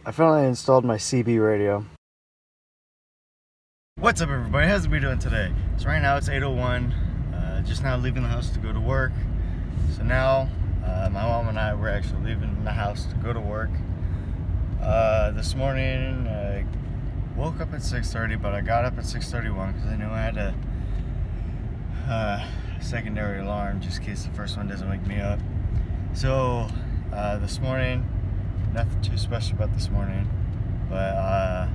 I finally installed my CB radio. What's up, everybody? How's we doing today? So right now it's 8:01. Just now leaving the house to go to work. So now my mom and I were actually leaving the house to go to work. This morning I woke up at 6:30, but I got up at 6:31 because I knew I had a secondary alarm just in case the first one doesn't wake me up. So this morning, nothing too special about this morning, but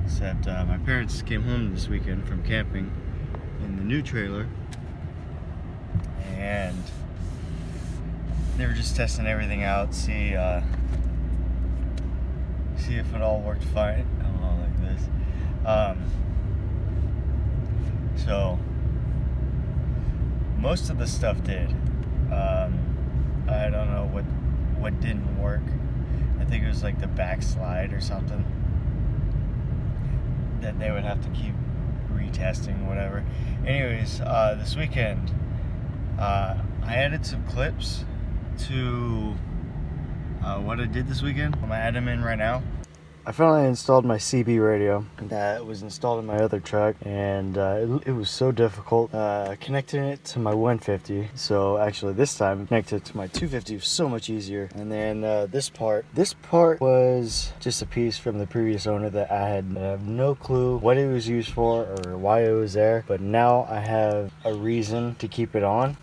except my parents came home this weekend from camping in the new trailer, and they were just testing everything out, see if it all worked fine. Oh, like this. So most of the stuff did. I don't know what didn't work. I think it was like the backslide or something that they would have to keep retesting, whatever. Anyways, this weekend I added some clips to what I did this weekend. I'm gonna add them in right now. I finally installed my CB radio that was installed in my other truck, and it was so difficult connecting it to my 150. So actually this time connecting it to my 250 was so much easier. And then this part was just a piece from the previous owner that I have no clue what it was used for or why it was there, but now I have a reason to keep it on,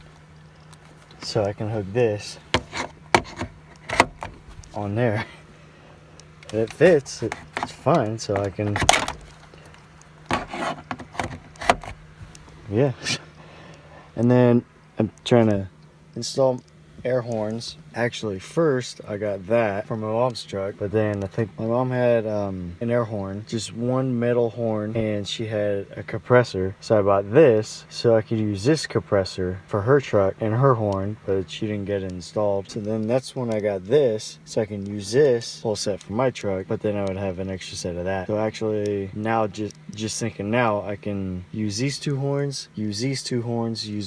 so I can hook this on there. It fits, it's fine, so I can, yeah. And then I'm trying to install air horns. Actually, first I got that from my mom's truck, but then I think my mom had an air horn, just one metal horn, and she had a compressor. So I bought this so I could use this compressor for her truck and her horn, but she didn't get it installed. So then that's when I got this, so I can use this whole set for my truck, but then I would have an extra set of that. So actually now, just thinking now, I can use these two horns, use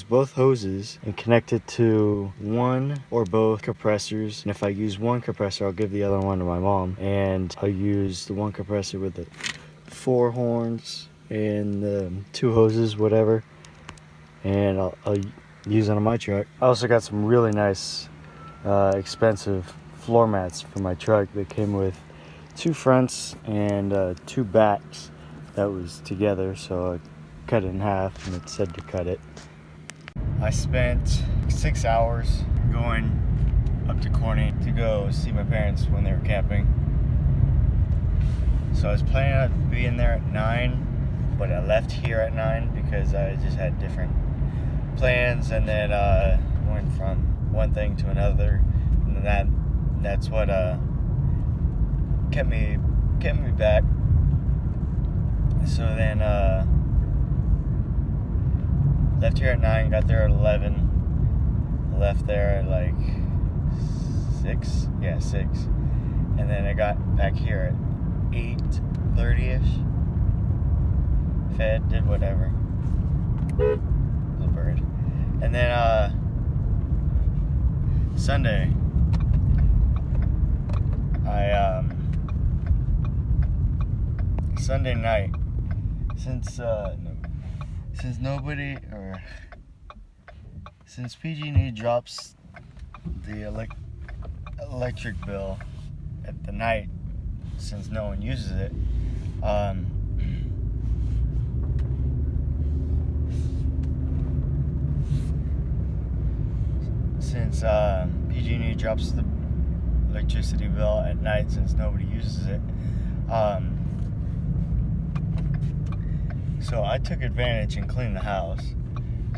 both hoses, and connect it to one or both compressors. And if I use one compressor, I'll give the other one to my mom, and I'll use the one compressor with the 4 horns and the 2 hoses, whatever, and I'll use it on my truck. I also got some really nice expensive floor mats for my truck that came with 2 fronts and 2 backs that was together, so I cut it in half and it said to cut it. I spent 6 hours going up to Corning to go see my parents when they were camping. So I was planning on being there at 9, but I left here at 9 because I just had different plans, and then went from one thing to another, and that's what kept me back. So then left here at 9, got there at 11. Left there at like 6, and then I got back here at 8:30ish. Fed, did whatever. Little bird. And then Sunday, Sunday night, since PG&E drops the electric bill at the night, since no one uses it, since PG&E drops the electricity bill at night since nobody uses it, so I took advantage and cleaned the house.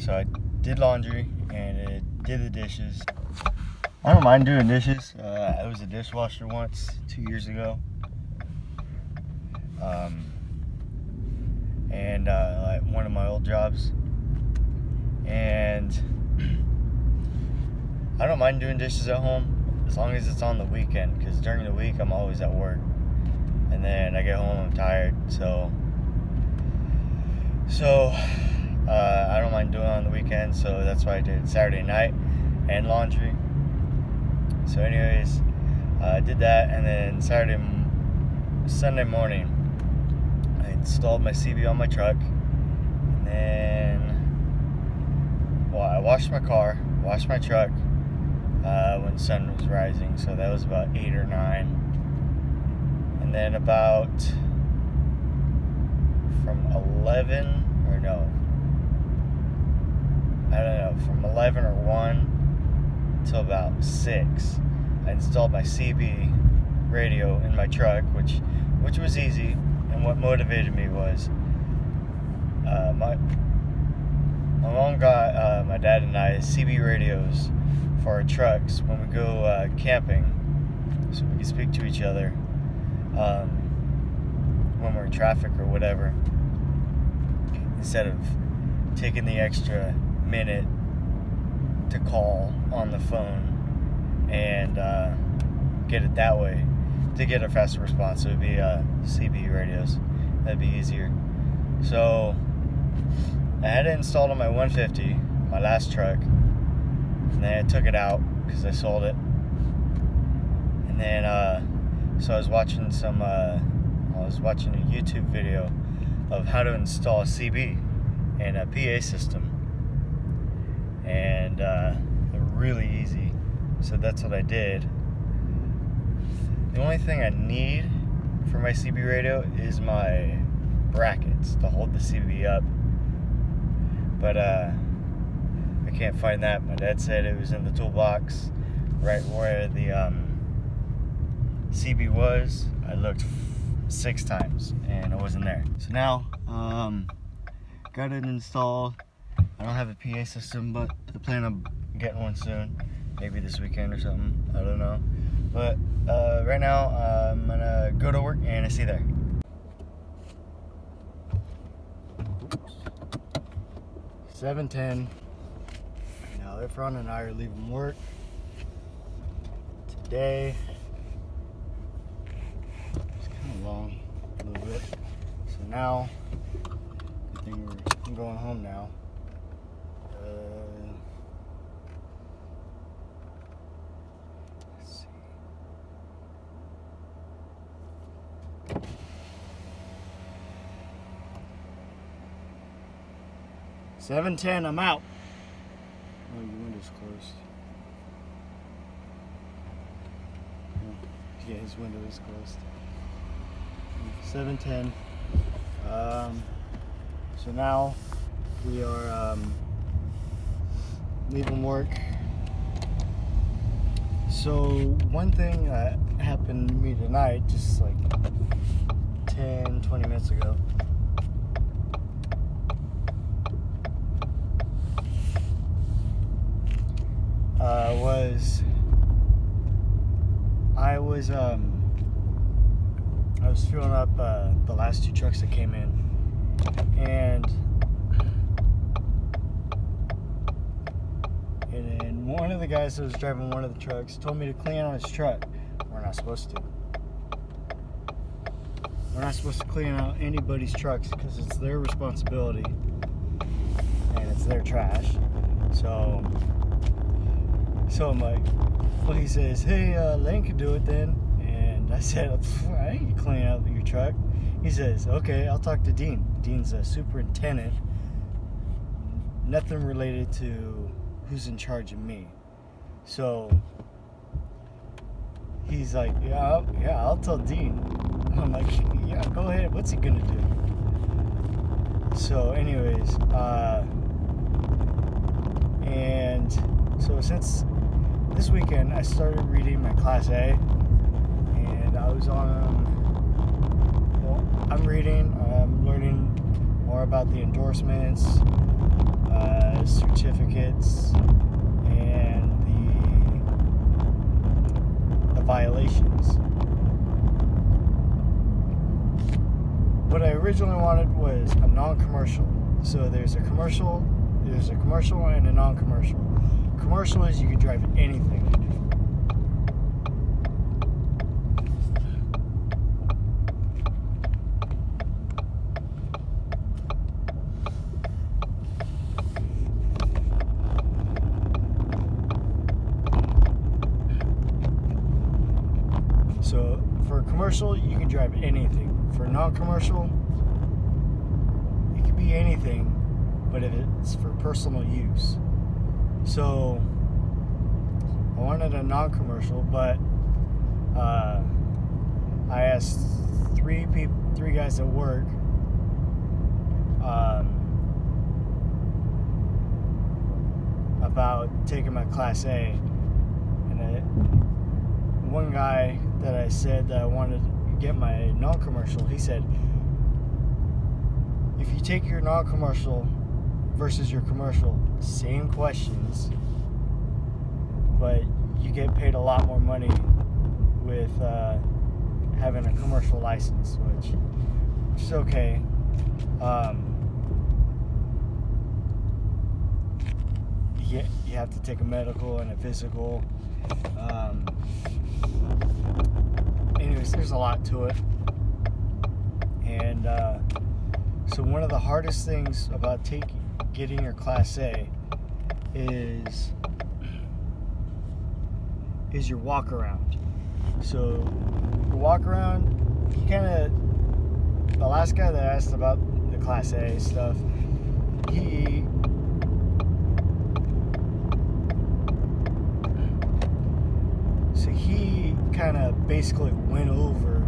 So I did laundry and it did the dishes. I don't mind doing dishes. I was a dishwasher once 2 years ago, and like one of my old jobs, and I don't mind doing dishes at home as long as it's on the weekend, because during the week I'm always at work, and then I get home, I'm tired, so I don't mind doing it on the weekend, so that's why I did Saturday night and laundry. So anyways, did that, and then Sunday morning, I installed my CB on my truck, and then, well, I washed my car, washed my truck when the sun was rising, so that was about 8 or 9, and then about from 11 or no, I don't know, from 11 or 1 till about 6, I installed my CB radio in my truck, which was easy. And what motivated me was my mom got my dad and I CB radios for our trucks when we go camping, so we can speak to each other when we're in traffic or whatever, instead of taking the extra minute to call on the phone and get it that way to get a faster response. So it would be CB radios. That'd be easier. So I had it installed on my 150, my last truck, and then I took it out because I sold it. And then so I was watching a YouTube video of how to install a CB and a PA system, and they're really easy. So that's what I did. The only thing I need for my CB radio is my brackets to hold the CB up, but I can't find that. My dad said it was in the toolbox right where the CB was. I looked 6 times and it wasn't there. So now got it installed. I don't have a PA system, but I plan on getting one soon, maybe this weekend or something, I don't know. But right now I'm gonna go to work and I see you there. 7:10. Now Efron and I are leaving work today. It's kind of long, a little bit. So now, good thing I'm going home now. Let's see. 7:10, I'm out. Oh, your window's closed. Yeah, his window is closed. 7:10. So now we are leaving work. So one thing that happened to me tonight, just like 10-20 minutes ago, I was filling up the last 2 trucks that came in, and one of the guys that was driving one of the trucks told me to clean out his truck. We're not supposed to. We're not supposed to clean out anybody's trucks because it's their responsibility and it's their trash. So I'm like, well, he says, hey, Lane can do it then. And I said, I ain't cleaning out your truck. He says, okay, I'll talk to Dean. Dean's a superintendent. Nothing related to who's in charge of me. So he's like, yeah, I'll tell Dean. I'm like, yeah, go ahead. What's he gonna do? So anyways, and so since this weekend I started reading my Class A, and I was I'm reading, learning more about the endorsements, certificates, and the violations. What I originally wanted was a non-commercial. So there's a commercial, and a non-commercial. Commercial is you can drive anything. So for commercial, you can drive anything. For non-commercial, it could be anything, but if it's for personal use. So I wanted a non-commercial, but I asked three guys at work about taking my Class A, and one guy that I said that I wanted to get my non-commercial, he said, if you take your non-commercial versus your commercial, same questions, but you get paid a lot more money with having a commercial license, which is okay. You have to take a medical and a physical. Anyways, there's a lot to it. And so one of the hardest things about getting your Class A is your walk around. So your walk around, the last guy that asked about the Class A stuff, he kind of basically went over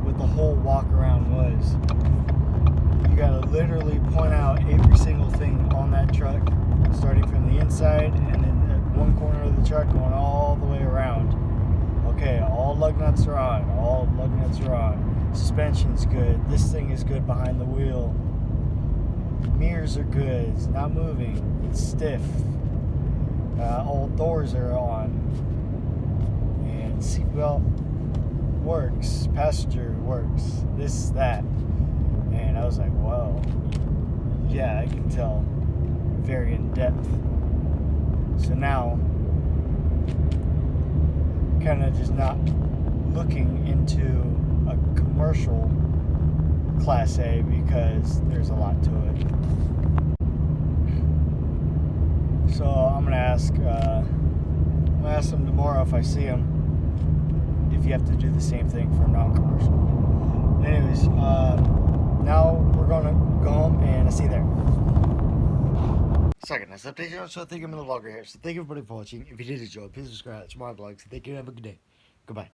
what the whole walk around was. You gotta literally point out every single thing on that truck, starting from the inside and then at one corner of the truck going all the way around. Okay, all lug nuts are on, all lug nuts are on. Suspension's good, this thing is good behind the wheel. Mirrors are good, it's not moving, it's stiff. All doors are on. And seatbelt works, passenger works, this, that. And I was like, whoa, yeah, I can tell, very in depth. So now, kind of just not looking into a commercial Class A because there's a lot to it. So I'm gonna ask them tomorrow if I see them, if you have to do the same thing for non-commercial. Anyways, now we're gonna go home and I'll see you there. Second, let's update you. So I think I'm in the vlogger here. So thank you everybody for watching. If you did enjoy, please subscribe to my vlogs. Thank you and have a good day. Goodbye.